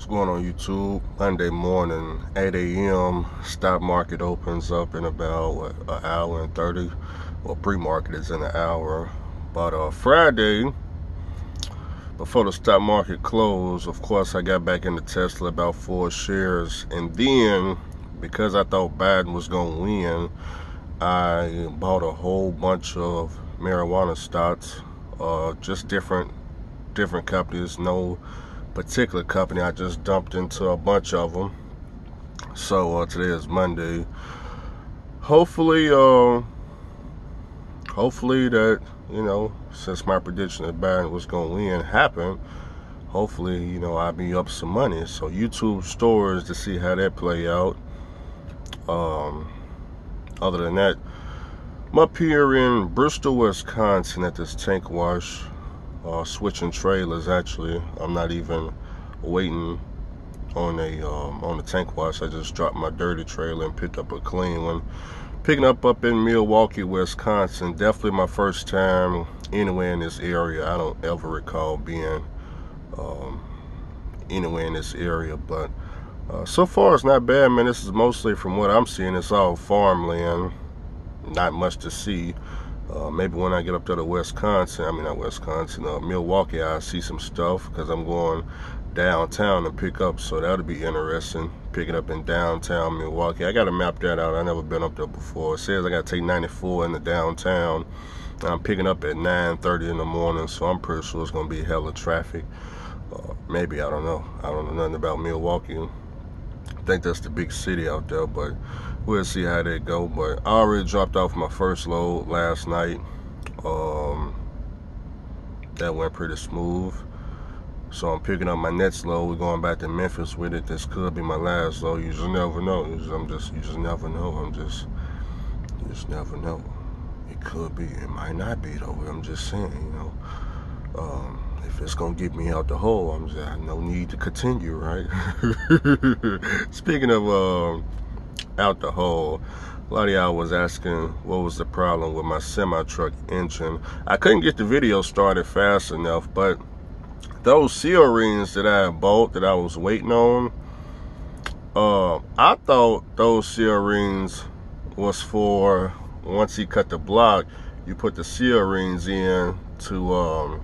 What's going on YouTube? Monday morning, 8 a.m. Stock market opens up in about an hour and 30. Well, pre-market is in an hour. But Friday, before the stock market closed, of course, I got back into Tesla, about 4 shares. And then, because I thought Biden was going to win, I bought a whole bunch of marijuana stocks, just different companies, no particular company. I just dumped into a bunch of them. So today is Monday. Hopefully that, since my prediction that Biden was going to win happened, hopefully, I'll be up some money. So YouTube stores to see how that play out. Other than that, I'm up here in Bristol, Wisconsin at this tank wash, switching trailers. Actually, I'm not even waiting on the tank wash. I just dropped my dirty trailer and picked up a clean one. Picking up in Milwaukee, Wisconsin. Definitely my first time anywhere in this area. I don't ever recall being anywhere in this area, but so far it's not bad, man. This is mostly, from what I'm seeing, it's all farmland, not much to see. Maybe when I get up to the Milwaukee, I'll see some stuff, because I'm going downtown to pick up, so that'll be interesting, picking up in downtown Milwaukee. I gotta map that out. I've never been up there before. It says I gotta take 94 into downtown. I'm picking up at 9:30 in the morning, so I'm pretty sure it's gonna be hella traffic. Maybe, I don't know nothing about Milwaukee. I think that's the big city out there, but we'll see how that go. But I already dropped off my first load last night. That went pretty smooth. So I'm picking up my next load. We're going back to Memphis with it. This could be my last load. You just never know. You just never know. You just never know. It could be. It might not be though. I'm just saying, if it's gonna get me out the hole, I have no need to continue, right? Speaking of out the hole, a lot of y'all was asking what was the problem with my semi-truck engine. I couldn't get the video started fast enough, but those seal rings that I bought, that I was waiting on, I thought those seal rings was for, once he cut the block, you put the seal rings in to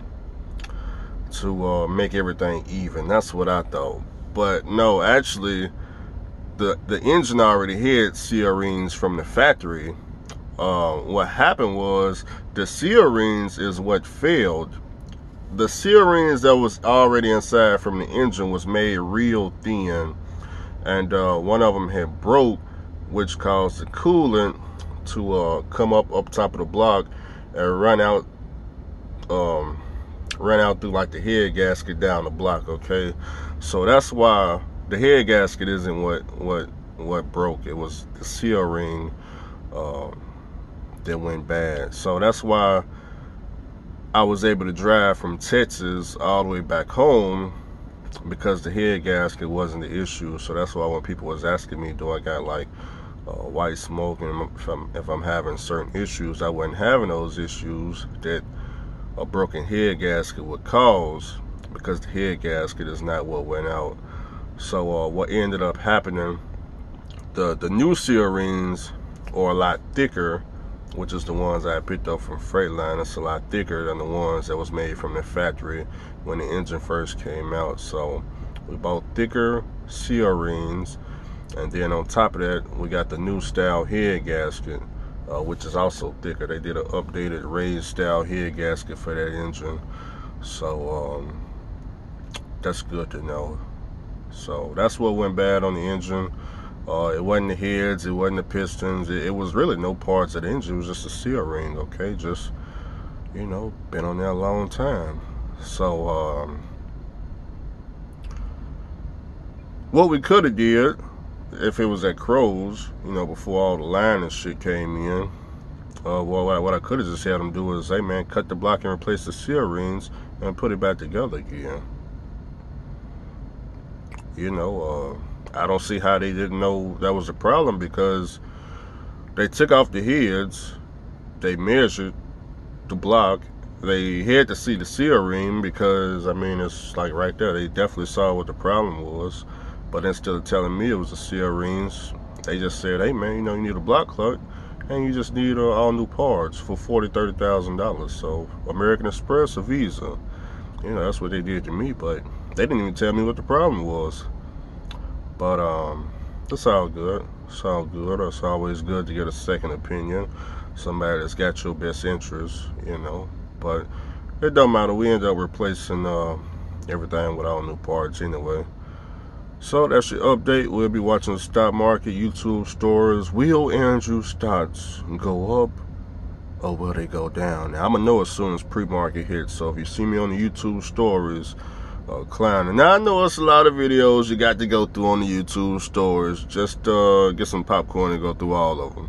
make everything even. That's what I thought. But no, actually, the engine already had seal rings from the factory. What happened was the seal rings is what failed. The seal rings that was already inside from the engine was made real thin, and one of them had broke, which caused the coolant to come up top of the block and run out through like the head gasket down the block. Okay, so that's why the head gasket isn't what broke. It was the seal ring that went bad. So that's why I was able to drive from Texas all the way back home, because the head gasket wasn't the issue. So that's why when people was asking me, do I got like white smoke, and if I'm having certain issues, I wasn't having those issues that a broken head gasket would cause, because the head gasket is not what went out. So what ended up happening, the new seal rings are a lot thicker, which is the ones I picked up from Freightliner. It's a lot thicker than the ones that was made from the factory when the engine first came out. So we bought thicker seal rings, and then on top of that, we got the new style head gasket, which is also thicker. They did an updated raised style head gasket for that engine. So that's good to know. So that's what went bad on the engine. It wasn't the heads, it wasn't the pistons, it was really no parts of the engine. It was just a seal ring. Okay, just, been on there a long time. So what we could have did, if it was at Crow's, before all the line and shit came in, what I could have just had them do is, hey man, cut the block and replace the seal rings and put it back together again. I don't see how they didn't know that was a problem, because they took off the heads, they measured the block, they had to see the seal ring because, I mean, it's like right there. They definitely saw what the problem was. But instead of telling me it was the seal rings, they just said, hey, man, you know, you need a block clutch and you just need all new parts for $40,000, $30,000. So American Express or Visa, you know, that's what they did to me. But they didn't even tell me what the problem was. But it's all good. It's all good. It's always good to get a second opinion, somebody that's got your best interests, you know. But it don't matter. We end up replacing everything with all new parts anyway. So that's your update. We'll be watching the stock market, YouTube stores. Will Andrew stocks go up or will they go down? Now, I'm going to know as soon as pre-market hits. So if you see me on the YouTube stories clowning. Now, I know it's a lot of videos you got to go through on the YouTube stores. Just get some popcorn and go through all of them.